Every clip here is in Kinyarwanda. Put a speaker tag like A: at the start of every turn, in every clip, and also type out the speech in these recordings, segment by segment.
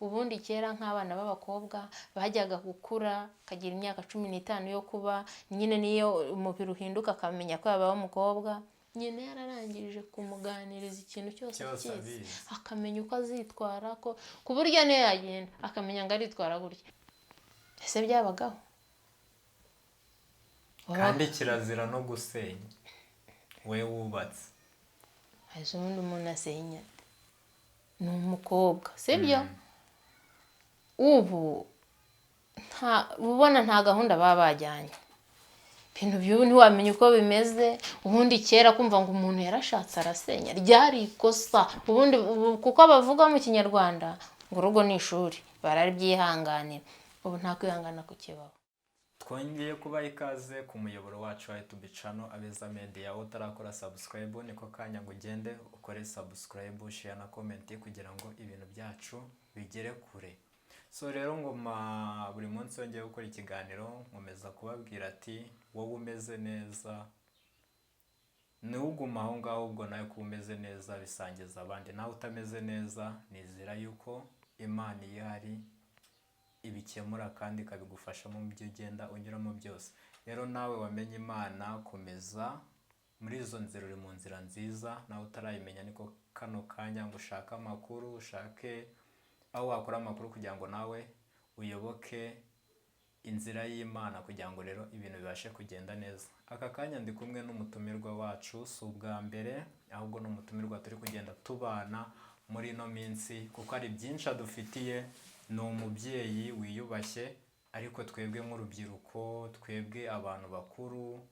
A: ubundi kera nk'abana b'abakobwa bajyaga gukura kagira imyaka 15 yo kuba nyine niyo umubiri uhinduka akamenya ko yabaye umukobwa. Nyine yararangirije kumuganiriza ikintu cyose cyiza akamenya uko azitwara ko ku buryo niyo yagenda akamenya ngo aritwara gutya. Ese byabagaho?
B: Kandi kirazira no gusenya we wubatse.
A: Ese ubundi umuntu asenya ni umukobwa sibyo? Ubu ubona nta gahunda baba bajyanye. Ibintu by'ubu ntiwamenya uko bimeze. Ubundi kera kumva ngo umuntu yarashatse arasenya ryari ikosa. Ubundi kuko bavuga mu Kinyarwanda ngo urugo ni ishuri barabyihanganira. Ubu nta kwihangana kukibaho.
B: Twongeye kuba ikaze ku muyoboro wacu wa YouTube channel Abeza Media. Utarakora subscribe niko kanya ngo ugende ukore subscribe, share na comment kugira ngo ibintu byacu bigere kure. So rero ngoma buri munsi wongeye gukora ikiganiro nkomeza kubabwira ati wowe umeze neza n'uguma aho ngaho, ubwo nawe ko umeze neza bisangiza abandi. Nawe utameze neza nizera yuko Imana ihari ibikemura kandi kabigufasha mu byo ugenda unyuramo byose. Rero nawe wamenye Imana komeza muri izo nzira, uri mu nzira nziza. Nawe utarayimenya niko kano kanya ngo ushaka amakuru, ushake aho wakora amakuru kugira ngo nawe uyoboke inzira y'Imana kugira ngo rero ibintu bibashe kugenda neza. Aka kanya ndi kumwe n'umutumirwa wacu, si ubwa mbere ahubwo n'umutumirwa turi kugenda tubana muri ino minsi kuko ari byinshi adufitiye. Ni umubyeyi wiyubashye, ariko twebwe nk'urubyiruko, twebwe abantu bakuru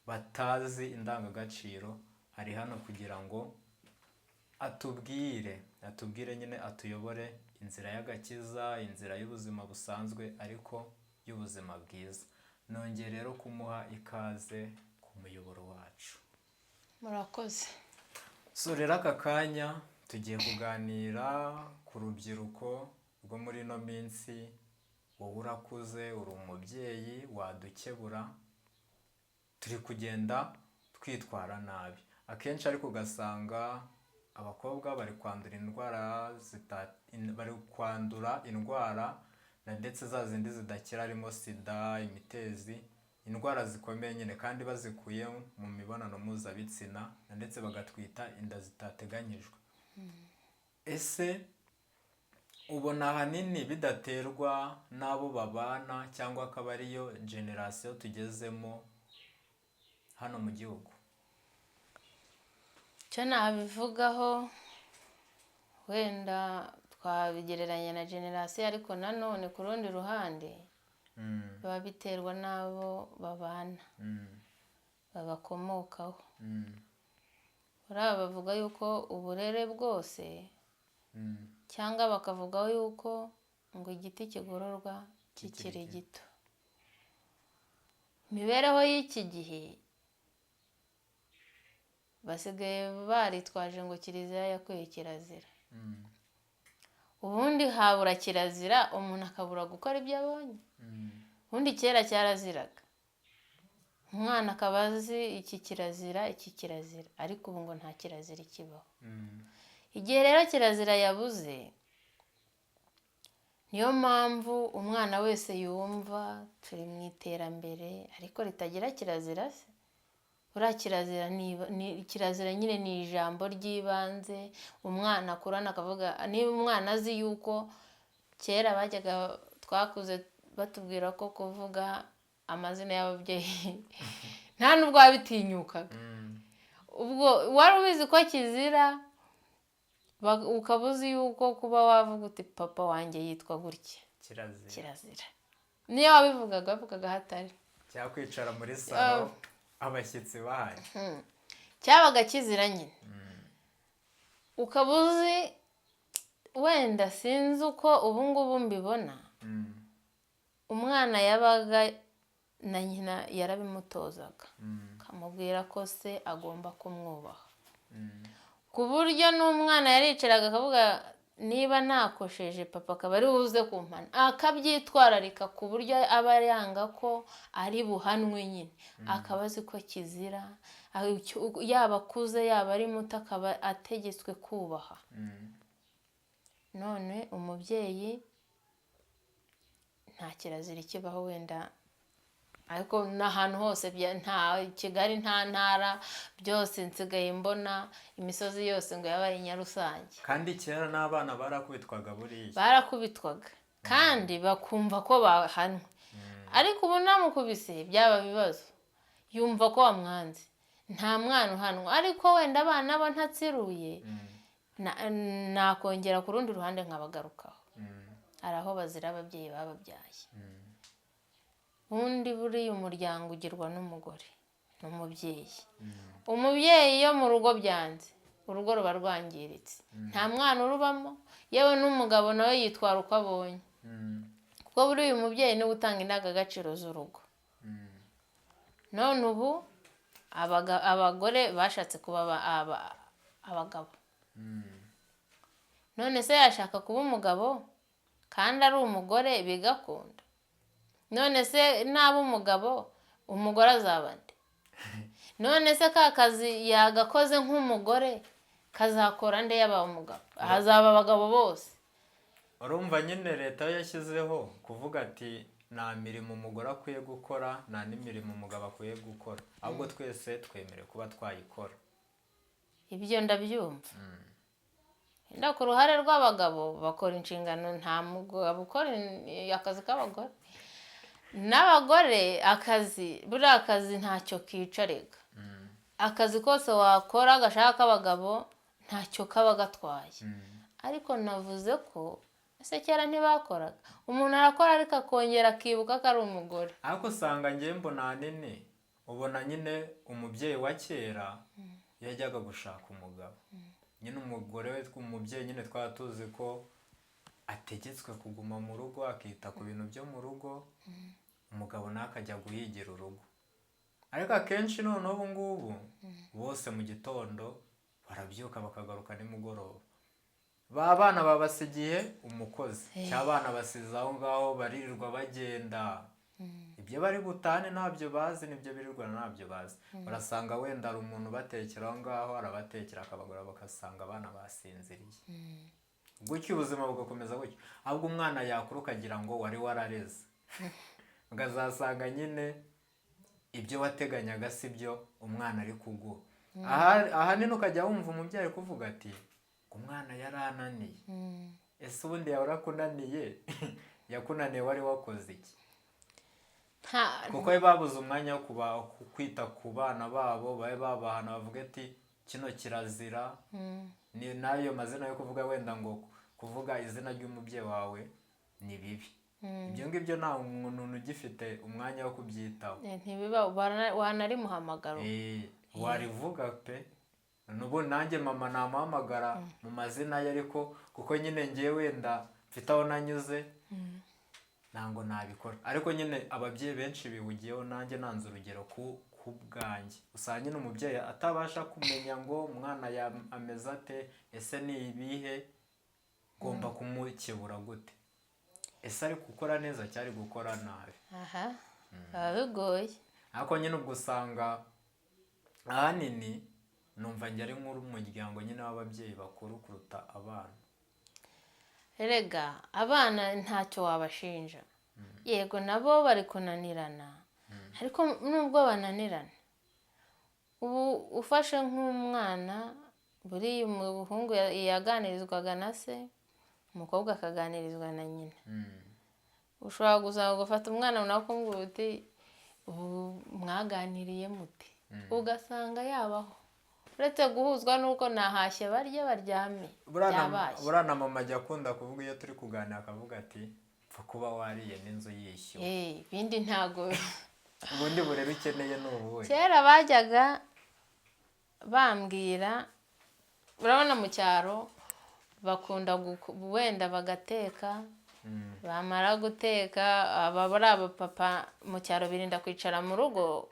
B: batazi indangagaciro, ari hano kugira ngo atubwire nyine atuyobore inzira y'agakiza, inzira y'ubuzima busanzwe ariko y'ubuzima bwiza. Nongeye rero kumuha ikaze ku muyoboro wacu.
A: Murakoze.
B: So rero aka kanya tugiye kuganira ku rubyiruko rwo muri ino minsi. Wowe urakuze, uri umubyeyi, wadukebura. Turi kugenda twitwara nabi akenshi, ariko ugasanga abakobwa bari kwandura indwara na ndetse za zindi zidakira, harimo sida, imitezi, indwara zikomeye nyine, kandi bazikuye mu mibonano mpuzabitsina na ndetse bagatwita inda zitateganyijwe. Ese ubona ahanini bidaterwa n'abo babana cyangwa akaba ariyo generasiyo tugezemo hano mu gihugu?
A: Cyo nabivugaho wenda twabigereranya na generasiyo, ariko nanone ku rundi ruhande biba biterwa n'abo babana babakomokaho. Buriya bavuga yuko uburere bwose cyangwa bakavuga yuko ngo igiti kigororwa kikiri gito. Imibereho y'iki gihe basigaye baritwaje ngo kiliziya yakuye kirazira. Ubundi habura kirazira umuntu akabura gukora ibyo abonye. Ubundi kera cyaraziraga, umwana akaba azi iki kirazira iki kirazira, ariko ubu ngo nta kirazira kibaho. Igihe rero kirazira yabuze, niyo mpamvu umwana wese yumva turi mu iterambere ariko ritagira kirazira se. Buriya kirazira nyine ni ijambo ry'ibanze umwana akurana akavuga. Niba umwana azi yuko kera bajyaga twakuze batubwira ko kuvuga amazina y'ababyeyi nta nubwo wabitinyukaga. Ubwo wari ubizi ko kizira, ukaba uzi yuko kuba wavuga uti papa wanjye yitwa gutya kirazira. Niyo wabivugaga hatari
B: cyakwicara muri salo abashyitsi bahari,
A: cyabaga kizira nyine. Ukaba uzi wenda sinzi uko ubu ngubu mbibona, umwana yabaga na nyina yarabimutozaga, akamubwira ko se agomba kumwubaha, ku buryo n'umwana yaricaraga akavuga niba nakosheje papa akaba ari buze kumpana, akabyitwararika ku buryo aba yanga ko ari buhanwe nyine. Akaba azi ko kizira, yaba akuze yaba ari muto akaba ategetswe kubaha. none umubyeyi nta kirazira ikibaho wenda, ariko n'ahantu hose nta Kigali nta ntara byose nsigaye mbona imisozi yose ngo yabaye Nyarusange.
B: kandi kera n'abana barakubitwaga buriya.
A: Barakubitwaga kandi bakumva ko bahanwe, ariko ubu namukubise byaba bibazo, yumva ko wamwanze. Nta mwana uhanwa, ariko wenda abana bo ntatsiruye nakongera ku rundi ruhande nkabagarukaho. Hari aho bazira ababyeyi bababyaye. Ubundi buriya umuryango ugirwa n'umugore n'umubyeyi. Umubyeyi iyo mu rugo byanze, urugo ruba rwangiritse, nta mwana urubamo, yewe n'umugabo nawe yitwara uko abonye, kuko buriya umubyeyi niwe utanga indangagaciro z'urugo. None ubu abagore bashatse kuba abagabo. None se yashaka kuba umugabo kandi ari umugore bigakunda? None se naba umugabo, umugore azaba nde? None se ka kazi yagakoze nk'umugore kazakora nde yaba umugabo? Hazaba abagabo bose.
B: Urumva nyine leta yashyizeho kuvuga ati nta mirimo umugore akwiye gukora, nta n'imirimo umugabo akwiye gukora, ahubwo twese twemerewe kuba twayikora.
A: Ibyo ndabyumva. Wenda ku ruhare rw'abagabo bakora inshingano, nta mugabo ukora akazi k'abagore. N'abagore akazi, buriya akazi ntacyo kicarega. Akazi kose wakora gashaka k'abagabo ntacyo kaba gatwaye. Ariko navuze ko ese kera ntibakoraga, umuntu arakora ariko akongera akibuka ko ari umugore.
B: Ariko usanga njye mbona ahanini, ubona nyine umubyeyi wa kera yajyaga gushaka umugabo. Nyine umugore we umubyeyi nyine twaba tuzi ko ategetswe kuguma mu rugo akita ku bintu byo mu rugo, umugabo nawe akajya guhigira urugo. Ariko akenshi noneho ubu ngubu bose mu gitondo barabyuka bakagaruka nimugoroba. Ba bana babasigiye umukozi, cy'abana basize aho ngaho baririrwa bagenda. Ibyo bari butane ntabyo bazi, nibyo birirwa ntabyo bazi. Barasanga wenda ari umuntu batekera aho ngaho, arabatekera akabagora bagasanga abana basinziriye. Gutyo ubuzima bugakomeza gutyo. Ahubwo umwana yakura ukagira ngo wari warareze. Ukazasanga nyine ibyo wateganyaga si byo umwana ari kuguha. Ahanini ukajya wumva umubyeyi kuvuga ati umwana yarananiye. Ese ubundi yahora akunaniye yakunaniye wari wakoze iki? Kuko babuze umwanya wo kwita ku bana babo, babe babahana bavuga ati kino kirazira. Ni nayo mazina yo kuvuga wenda ngo kuvuga izina ry'umubyeyi wawe ni bibi. Ibyo ngibyo nta muntu ugifite umwanya wo kubyitaho.
A: Ntibiba wanarimuhamagara.
B: Warivuga pe. Nubu nanjye mama namuhamagara mu mazina ye, ariko kuko nyine ngiye wenda mfite aho nanyuze ntango nabikora. Ariko nyine ababyeyi benshi bihugiyeho, nanjye nanze urugero ku bwanjye. Usanga nyine umubyeyi atabasha kumenya ngo umwana ameze ate, ese ni ibihe ngomba kumukebura gute, ese ari gukora neza cyari gukora nabi.
A: Biba bigoye.
B: Ariko nyine ubwo usanga ahanini numva njye ari nk'umuryango nyine w'ababyeyi bakuru kuruta abana.
A: Erega abana ntacyo wabashinja. Yego nabo bari kunanirana, ariko nubwo bananirana, ubu ufashe nk'umwana, buriya umuhungu yaganirizwaga na se, umukobwa akaganirizwa na nyina. Ushobora gusanga ugafata umwana nawe ukumva uti ubu mwaganiriye mute, ugasanga yabaho. Uretse guhuzwa nuko nahashye barye baryame byabaye.
B: Buriya na mama ajya akunda kuvuga iyo turi kuganira akavuga ati pfa kuba wariye n'inzu yishyuwe.
A: Ibindi ntago.
B: Ubundi burere ukeneye ni ubuhe?
A: Kera bajyaga bambwira, urabona mu cyaro bakunda wenda bagateka, bamara guteka abari abapapa mu cyaro birinda kwicara mu rugo,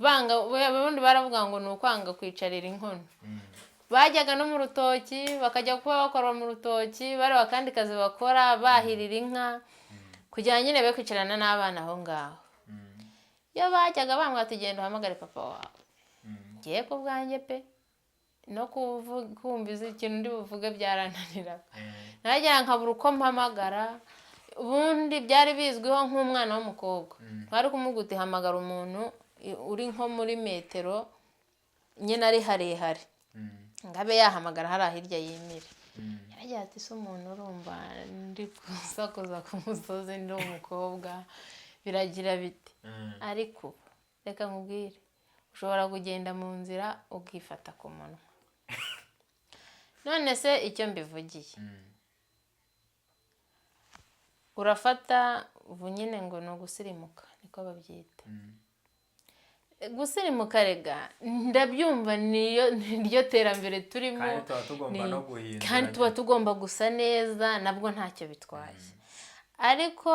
A: ubundi baravuga ngo ni ukwanga kwicarira inkono. Bajyaga no mu rutoki bakajya kuba bakora mu rutoki, bareba akandi kazi bakora, bahirira inka, kugira nyine be kwicarana n'abana aho ngaho. Iyo bajyaga bambwira ati genda uhamagare papa wawe, ngiye ku bwanjye pe no kumva ikintu ndi buvuge byarananiraga, nagira nkabura uko mpamagara. Ubundi byari bizwiho nk'umwana w'umukobwa twari kumuguti hamagara umuntu uri nko muri metero nyine ari harehare ngabe yahamagara hari ahirya yimire. Yaragira ati se umuntu urumva ndi kusakuza ku musozi ndi umukobwa biragira biti. Ariko reka nkubwire, ushobora kugenda mu nzira ukifata ku munwa. None se icyo mbivugiye, urafata ubu nyine ngo ni ugusirimuka niko babyita. Gusirimuka rega ndabyumva niryo terambere turimo,
B: kandi tuba tugomba no guhindura,
A: kandi tuba tugomba gusa neza, nabwo ntacyo bitwaye. Ariko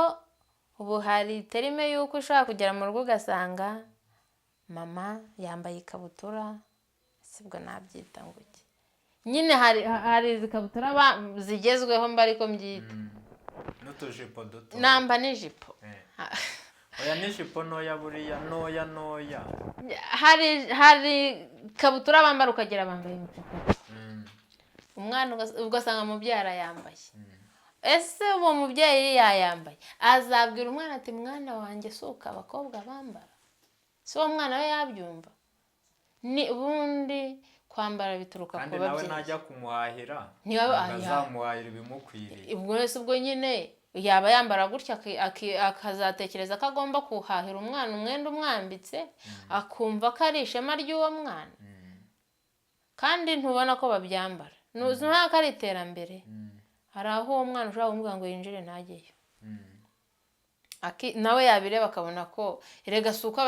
A: ubu hari terime yuko ushobora kugera mu rugo ugasanga mama yambaye ikabutura, sibwo nabyita ngo iki nyine hari izikabutura zigezweho mba ariko mbyita
B: n'utujipo duto,
A: namba n'ijipo.
B: oya n'ijipo ntoya, buriya ntoya
A: hari ikabutura bambara ukagera bambaye imipira. Umwana ugasanga mubyara yambaye. Ese uwo mubyeyi yayambaye azabwira umwana ati mwana wanjye suka abakobwa bambara? Si uwo mwana we yabyumva? Ni ubundi kwambara bituruka ku babyeyi.
B: Kandi nawe najya kumuhahira azamuhahira ibimukwiriye.
A: Ubwo nyine yaba yambara gutya akazatekereza ko agomba kuhahira umwana umwenda umwambitse, akumva ko ari ishema ry'uwo mwana. Kandi ntubona ko babyambara, ntuzi ko ari iterambere. Hari aho uwo mwana ushobora kumubwira ngo yinjire ntajyeyo, nawe yabireba akabona ko erega si uko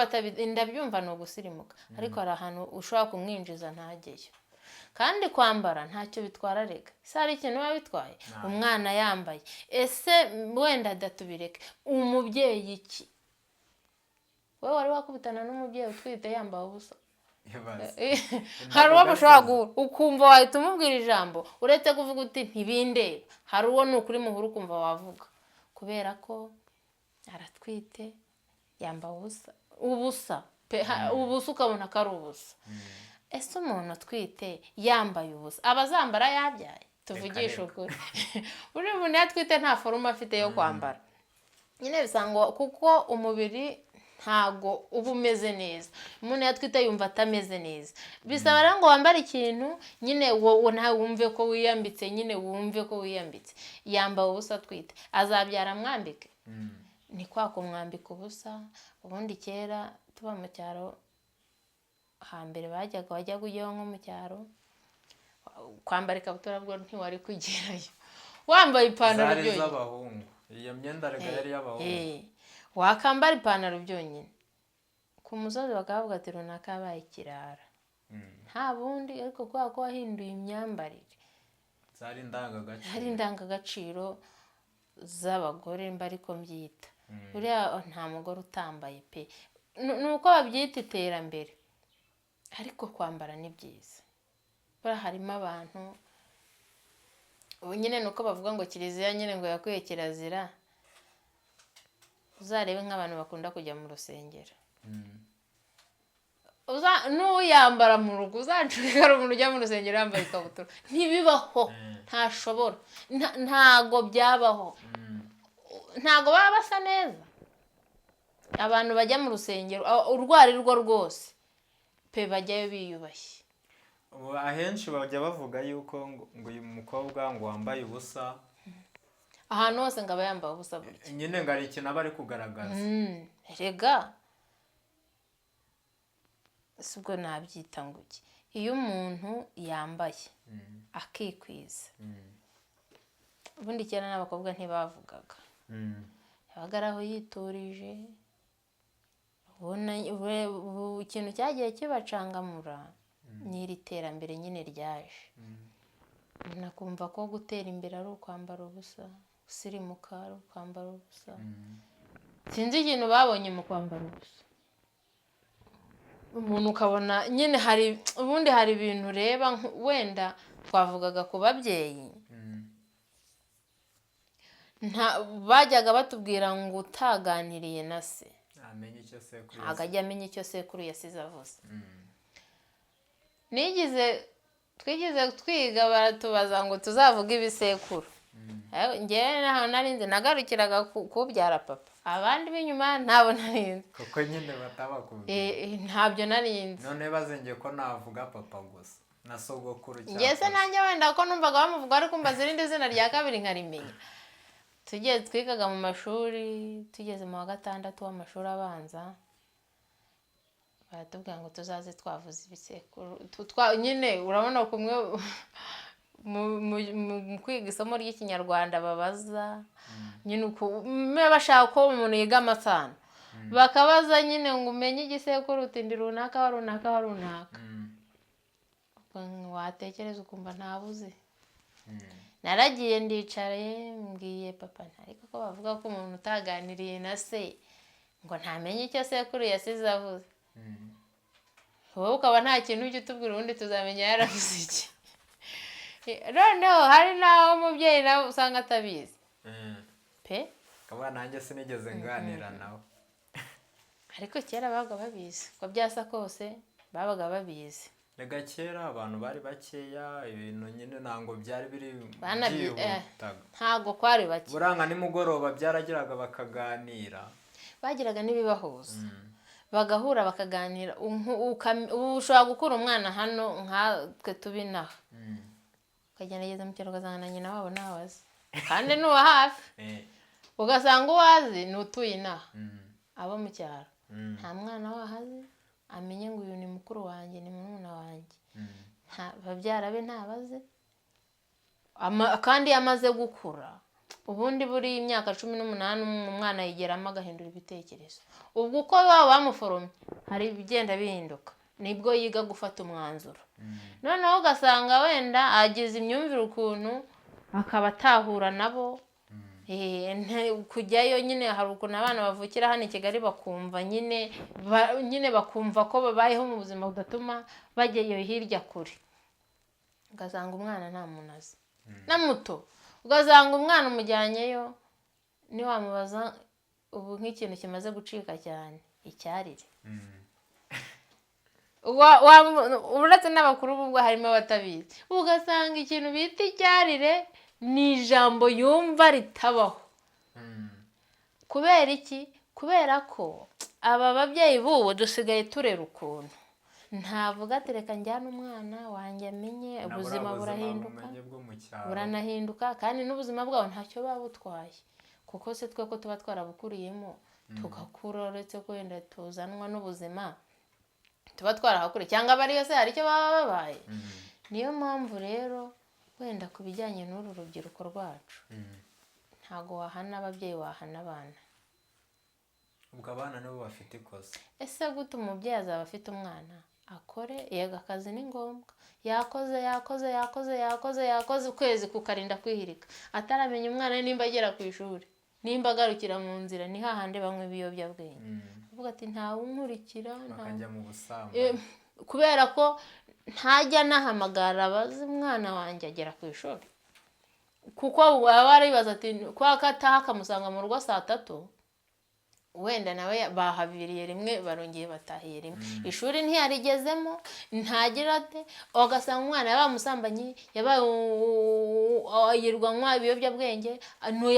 A: ndabyumva ni ugusirimuka. Ariko hari ahantu ushobora kumwinjiza ntajyeyo. Kandi kwambara ntacyo bitwara rega, ese hari ikintu biba bitwaye? Umwana yambaye, ese wenda datubireke umubyeyi iki? Wowe wari wakubitana n'umubyeyi utwite yambaye ubusa? Hari uwo mushobora guhura ukumva wahita umubwira ijambo uretse kuvuga uti ntibindeba. Hari uwo ni ukuri muhura ukumva wavuga kubera ko aratwite yambaye ubusa ukabona ko ari ubusa. Ese umuntu atwite yambaye ubusa abazambara yabyaye? Tuvugisha ukuri. Uri umuntu yatwite nta forume afite yo kwambara. Nyine bisanga kuko umubiri ntago uba umeze neza. Umuntu yatwite yumva atameze neza. Bisaba rero ngo wambare ikintu nyine wowe nawe wumve ko wiyambitse, nyine wumve ko wiyambitse. Yambaye ubusa atwite azabyara mwambike? Ni kwa kumwambika ubusa. Ubundi kera tuba mu cyaro hambere wajyaga ujyaho nko mu cyaro kwambara ikabutura bwo ntiwari kugerayo, wambaye ipantaro byonyine.
B: Zari z'abahungu, iyo myenda rega yari y'abahungu. Wakambara ipantaro byonyine ku musozi bakavuga ati runaka yabaye ikirara. Nta bundi, ariko kubera ko wahinduye imyambarire. Zari indangagaciro.
A: Hari indangagaciro z'abagore mba ariko mbyita. Buriya nta mugore utambaye pe. Nuko babyita iterambere. Ariko kwambara ni byiza. Buriya harimo abantu ubu nyine nuko bavuga ngo kiliziya nyine ngo yakuye kirazira. Uzarebe nk'abantu bakunda kujya mu rusengero. N'uyambara mu rugo uzacurika ari umuntu ujya mu rusengero yambaye ikabutura. Ntibibaho, ntashobora, ntago byabaho. Ntago baba basa neza. Abantu bajya mu rusengero urwo ari rwo rwose pe bajyayo biyubashye.
B: Ahenshi bajya bavuga yuko ngo uyu mukobwa ngo wambaye ubusa
A: ahantu hose ngo aba yambaye ubusa burya.
B: Nyine ngo ari ikintu aba ari kugaragaza.
A: Rega sibwo nabyita ngo iki, iyo umuntu yambaye akikwiza. Ubundi kera n'abakobwa ntibavugaga, yabaga ari aho yiturije. Ubu ikintu cyagiye kibacangamura ni iri terambere nyine ryaje. Nakumva ko gutera imbere ari ukwambara ubusa, gusirimuka ari ukwambara ubusa. Sinzi ikintu babonye mu kwambara ubusa. Umuntu ukabona nyine ubundi hari ibintu ureba wenda twavugaga ku babyeyi. Bajyaga batubwira ngo utaganiriye na se ntabwo ajya amenya icyo sekuru yasize avuze. Nigize twigeze twiga baratubaza ngo tuzavuge ibisekuru. Njyewe naho narinzi nagarukiraga kubyara papa, abandi b'inyuma ntabo narinzi
B: kuko nyine batabakubwiye.
A: ntabyo narinzi.
B: none bazengeye ko navuga papa gusa na sogokuru cyangwa
A: njye se nanjye wenda ko numvaga bamuvuga ariko mbaza irindi zina rya kabiri nkarimenya. Twigaga mu mashuri tugeze mu wa 6 w'amashuri abanza, baratubwira ngo tuzaze twavuze ibisekuru. Nyine urabona kumwe mu kwiga isomo ry'ikinyarwanda babaza nyine bashaka ko umuntu yiga amasano, bakabaza nyine ngo umenye igisekuru utindi runaka wa runaka wa runaka, watekereza ukumva ntabuze. Naragiye ndicare mbwiye papa ariko ko bavuga ko umuntu utaganiriye na se ngo ntamenye icyo sekuru yasize avuze, wowe ukaba nta kintu ujya utubwira ubundi tuzamenya yaravuze iki. Noneho hari naho umubyeyi nawe usanga atabizi pe,
B: kaba nanjye sinigeze nganira nawe.
A: ariko kera babaga babizi ko byasa kose, babaga babizi.
B: Rega kera abantu bari bakeya, ibintu nyine ntango byari biri byihutaga,
A: ntago kwari bake.
B: buranga nimugoroba byaragiraga bakaganira,
A: bagiraga n'ibibahuza bagahura bakaganira. Ushobora gukura umwana hano nkatwe tubinaha ukagerageza mu cyaro ugasanga na nyina wabo ntawazi kandi n'uwa hafi, ugasanga uwazi ni utuye inaha. Abo mu cyaro nta mwana wahazi amenye ngo uyu ni mukuru wanjye ni murumuna wanjye, babyara be ntabaze. Kandi yamaze gukura, ubundi buri imyaka 18 umwana yigeramo agahindura ibitekerezo. Ubwo uko baba bamuforomye hari ibigenda bihinduka, nibwo yiga gufata umwanzuro. Noneho ugasanga wenda agize imyumvire ukuntu akaba atahura nabo. Kujyayo nyine hari ukuntu abana bavukira hano i Kigali bakumva nyine bakumva ko babayeho mu buzima budatuma bajyayo hirya kure, ugasanga umwana nta muntu azi na muto. Ugasanga umwana umujyanyeyo niwamubaza ubu nk'ikintu kimaze gucika cyane icyarire, uretse n'abakuru ubwo harimo abatabizi. Ugasanga ikintu bita icyarire ni ijambo yumva ritabaho. Kubera iki? Kubera ko aba babyeyi b'ubu dusigaye turera ukuntu ntavuga ati reka njyane umwana wanjye amenye. Ubuzima burahinduka, buranahinduka, kandi n'ubuzima bwabo ntacyo baba butwaye, kuko se twe ko tuba twarabukuriyemo tugakura, uretse ko wenda tuzanwa n'ubuzima tuba twarahakuriye cyangwa bariyo se hari icyo baba babaye. Niyo mpamvu rero wenda ku bijyanye n'uru rubyiruko rwacu ntago wahana ababyeyi, wahana abana.
B: ubwo abana nibo bafite ikosa.
A: Ese gute umubyeyi azaba afite umwana akore, yego akazi ni ngombwa, yakoze ukwezi kukarinda kwihirika ataramenya umwana nimba agera ku ishuri, nimba agarukira mu nzira, ni hahande bamwe ibiyobyabwenge. Uvuga ati ntawe unkurikira,
B: bakajya mu busambanyi
A: kubera ko ntajya nahamagara abazi umwana wanjye agera ku ishuri, kuko baba baribaza ati kwa kataha akamusanga mu rugo saa 3, wenda nawe bahabiriye rimwe barongeye batahiye rimwe, ishuri ntiyarigezemo, ntagira ate. Ugasanga umwana yabamusambanye, yabaye yirwanywa ibiyobyabwenge,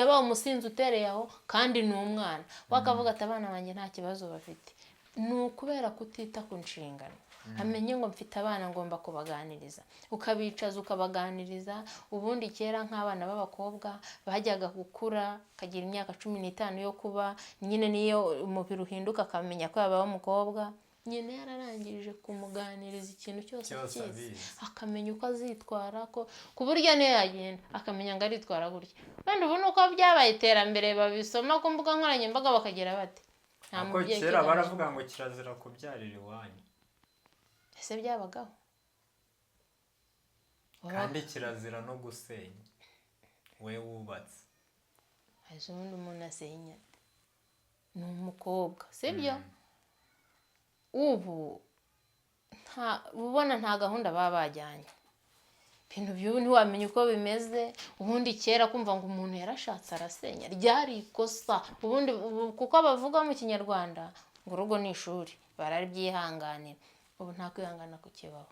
A: yabaye umusinzi utereye aho, kandi ni umwana. Wakavuga ati abana banjye nta kibazo bafite. Ni ukubera kutita ku nshingano. Amenye ngo mfite abana ngomba kubaganiriza, ukabicaza ukabaganiriza. Ubundi kera nk'abana b'abakobwa bajyaga gukura, kagira imyaka 15 yo kuba nyine niyo umubiri uhinduka akamenya ko yabaye umukobwa, nyine yararangirije kumuganiriza ikintu cyose cyiza, akamenya uko azitwara, ko ku buryo niyo yagenda akamenya ngo aritwara gutya. Kandi ubu nuko byabaye iterambere, babisoma ku mbuga nkoranyambaga bakagira bati
B: nta mubyeyi. Kera baravuga ngo kirazira kubyarira iwanyu,
A: ese byabagaho?
B: kandi kirazira no gusenya we wubatse.
A: Ese ubundi umuntu asenya ni umukobwa, sibyo? Ubu ubona nta gahunda baba bajyanye, ibintu by'ubu ntiwamenya uko bimeze. Ubundi kera kumva ngo umuntu yarashatse arasenya ryari ikosa. Ubundi kuko bavuga mu kinyarwanda ngo urugo ni ishuri, barabyihanganira. Ubu nta kwihangana kukibaho.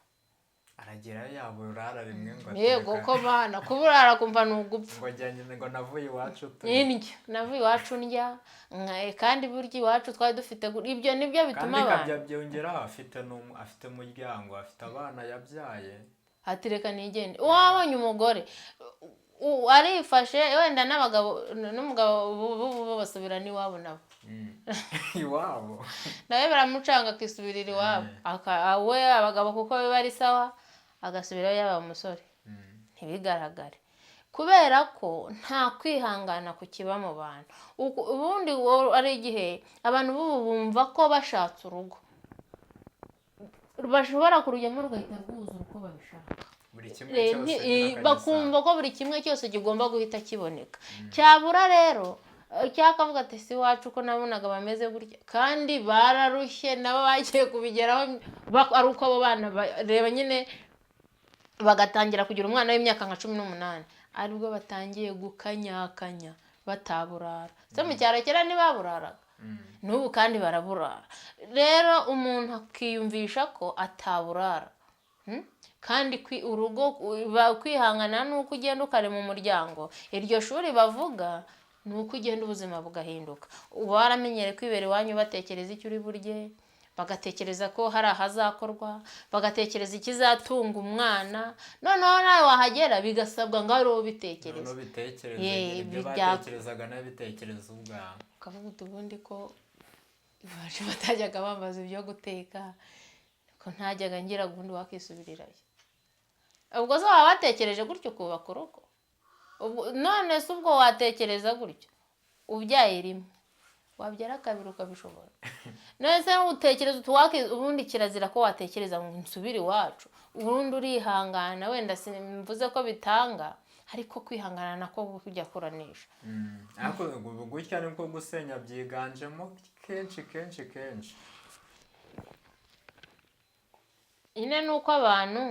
B: aragira yaburara rimwe ngo
A: yego ko bana kuburara kumva n'ugupfa
B: ngo jyanye ngo navuye iwacu
A: indya navuye iwacu ndya kandi burya iwacu twari dufite ibyo nibyo bituma
B: kandi
A: abantu
B: byongera afite umuryango afite abana yabyaye
A: ati reka nigende wabonye umugore arifashe wenda n'umugabo basubira n'iwabo nabo
B: iwabo
A: nawe baramucanga akisubirira iwabo we abagabo kuko biba ari sawa agasubirayo yaba umusore ntibigaragare kubera ko nta kwihangana kukiba mu bantu ubundi ari igihe abantu bumva ko bashatse urugo bashobora kurujyamo rugahita rwuzura uko babishaka bakumva ko buri kimwe cyose kigomba guhita kiboneka cyabura rero cyakavuga ati si wacu ko nabonaga bameze gutya kandi bararushye nabo bagiye kubigeraho ari uko abo bana reba nyine bagatangira kugira umwana w'imyaka nka 18 aribwo batangiye gukanyakanya bataburara se mu cyaro kera ntibaburaraga n'ubu kandi baraburara rero umuntu akiyumvisha ko ataburara kandi urugo kwihangana nuko ugenda ukare mu muryango iryo shuri bavuga nuko ugenda ubuzima bugahinduka waramenyere kwibera iwanyu batekereza icyo uri burye bagatekereza ko hari ahazakorwa bagatekereza ikizatunga umwana noneho nawe wahagera bigasabwa ngo ari wowe ubitekereza
B: ibyo batekerezaga n'abitekereza ubwawe
A: ukavuga ubundi ko iwacu batajyaga bambaza ibyo guteka ko ntajyaga ngira gundi wakisubirirayo ubwo se waba watekereje gutyo kubaka urugo none se ubwo watekereza gutyo ubyaye rimwe wabyara kabiri ukabishobora none se utekereza ubundi kirazira ko watekereza ngo nsubire iwacu ubundi urihangana wenda simvuze ko bitanga ariko kwihangana nako kujya kuranisha
B: ariko gutya niko gusenya byiganjemo kenshi
A: nyine nuko abantu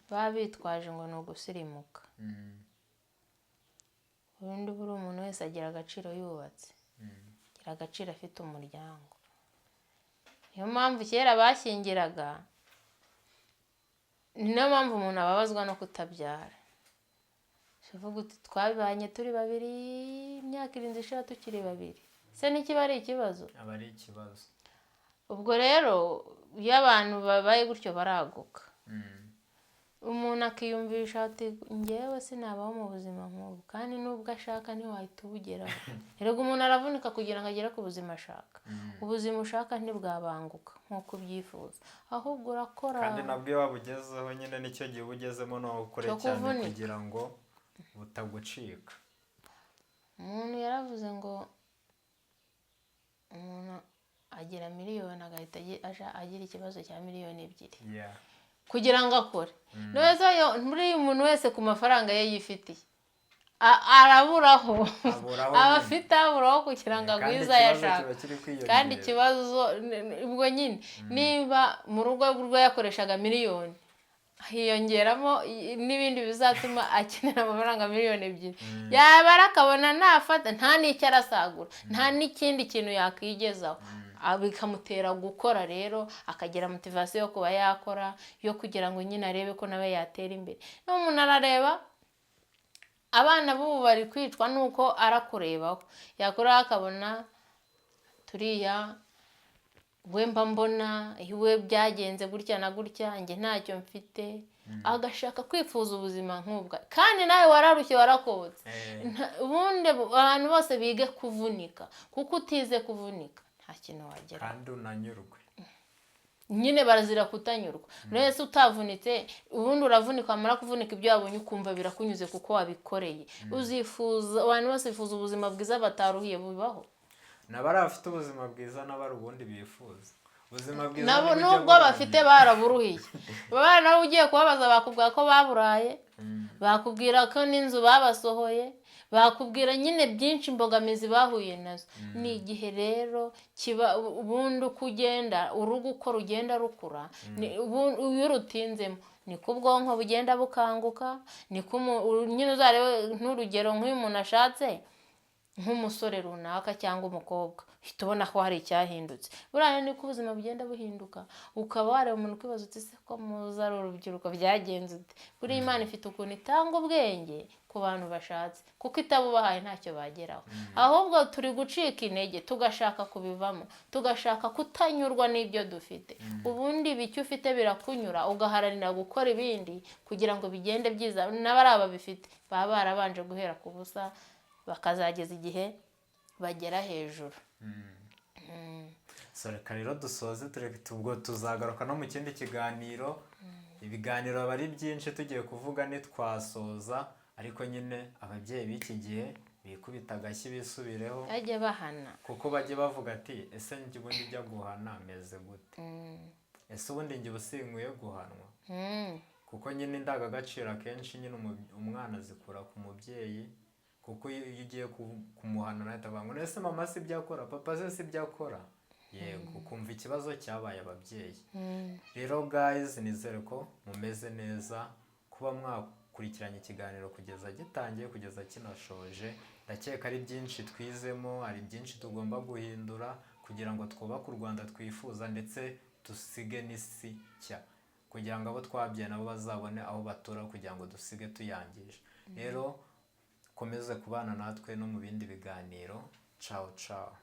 A: baba bitwaje ngo ni ugusirimuka ubundi buri umuntu wese agira agaciro yubatse agira agaciro afite umuryango niyo mpamvu kera bashyingiraga niyo mpamvu umuntu ababazwa no kutabyara uvuga uti twabibanye turi babiri imyaka 7 ishira tukiri babiri se nikiba ari ikibazo
B: aba ari ikibazo
A: ubwo rero iyo abantu babaye gutyo baraguka umuntu akiyumvisha ati ngewe sinabaho mu buzima nk'ubu kandi nubwo ashaka ntiwahita ubugeraho erega umuntu aravunika kugira ngo agere ku buzima ashaka ubuzima ushaka ntibwabanguka nk'uko ubyifuza ahubwo urakora
B: kandi nabwo iyo wabugezeho nyine nicyo gihe ubugezemo no gukora cyane kugira ngo butagucika
A: umuntu yaravuze ngo umuntu agira miliyoni agahita agira ikibazo cya miliyoni 2 kugira ngo akore neza muri umuntu wese ku mafaranga ye yifitiye araburaho abafite aburaho kugira ngo agwize yashaka kandi ikibazo ubwo nyine niba mu rugo rwe yakoreshaga miliyoni hiyongeramo n'ibindi bizatuma akenera amafaranga miliyoni 2 yabara akabona nafata nta n'icyo arasagura nta n'ikindi kintu yakwigezaho bikamutera gukora rero akagira motivation yo kuba yakora yo kugira ngo nyine arebe ko nawe yatera imbere n'umuntu arareba abana b'ubu bari kwicwa nuko arakurebaho yakora akabona turiya wemba mbona iwe byagenze gutya na gutya nge ntacyo mfite agashaka kwifuza ubuzima nk'ubwa kandi nawe wararushye warakobotse ubundi abantu bose bige kuvunika kuko utize kuvunika nta kintu wagera
B: kandi unanyurwe
A: nyine barazira kutanyurwa nese utavunitse ubundi uravunika amara kuvunika ibyo wabonye ukumva birakunyuze kuko wabikoreye uzifuza abantu bose bifuza ubuzima bwiza bataruhiye bubaho
B: nabari afite ubuzima bwiza nabari ubundi bifuza ubuzima bwiza
A: nabo nubwo bafite baraburuhiye baba nawe ugiye kubabaza bakubwira ko baburaye bakubwira ko n'inzu babasohoye bakubwira nyine byinshi imbogamizi bahuye nazo ni igihe rero kiba ubundi uko ugenda urugo uko rugenda rukura iyo rutinzemo niko ubwonko bugenda bukanguka niko nyine uzarebe nk'urugero nk'uyu muntu ashatse nk'umusore runaka cyangwa umukobwa uhita ubona ko hari icyahindutse. Buriya niko ubuzima bugenda buhinduka, ukaba wareba umuntu ukibaza uti se ko muzi ari urubyiruko byagenze ute? Buriya Imana ifite ukuntu itanga ubwenge ku bantu bashatse, kuko itabubahaye ntacyo bageraho. Ahubwo turi gucika intege tugashaka kubivamo, tugashaka kutanyurwa n'ibyo dufite. Ubundi bicyo ufite birakunyura ugaharanira gukora ibindi kugira ngo bigende byiza. N'abari ababifite baba barabanje guhera ku busa bakazageza igihe bagera hejuru.
B: So reka rero dusoze ubwo tuzagaruka no mu kindi kiganiro. Ibiganiro aba ari byinshi tugiye kuvuga ntitwasoza, ariko nyine ababyeyi b'iki gihe bikubita agashyi bisubireho,
A: bajye bahana,
B: kuko bajye bavuga ati ese njye ubundi ujya guhana meze gute? Ese ubundi njye usinkwiye guhanwa? Kuko nyine indangagaciro akenshi nyine umwana azikura ku mubyeyi, kuko iyo ugiye kumuhana nahita avuga ngo ese mama si ibyo akora, papa se si ibyo akora. Yego, ukumva ikibazo cyabaye ababyeyi. Rero guys, nizere ko mumeze neza kuba mwakurikiranye ikiganiro kugeza gitangiye kugeza kinashoje. Ndakeka ari byinshi twizemo, ari byinshi tugomba guhindura kugira ngo twubake u Rwanda twifuza, ndetse dusige n'isi nshya, kugira ngo abo twabyaye nabo bazabone aho batura, kugira ngo dusige tuyangije. Rero komeze kubana natwe no mu bindi biganiro. Ciao ciao.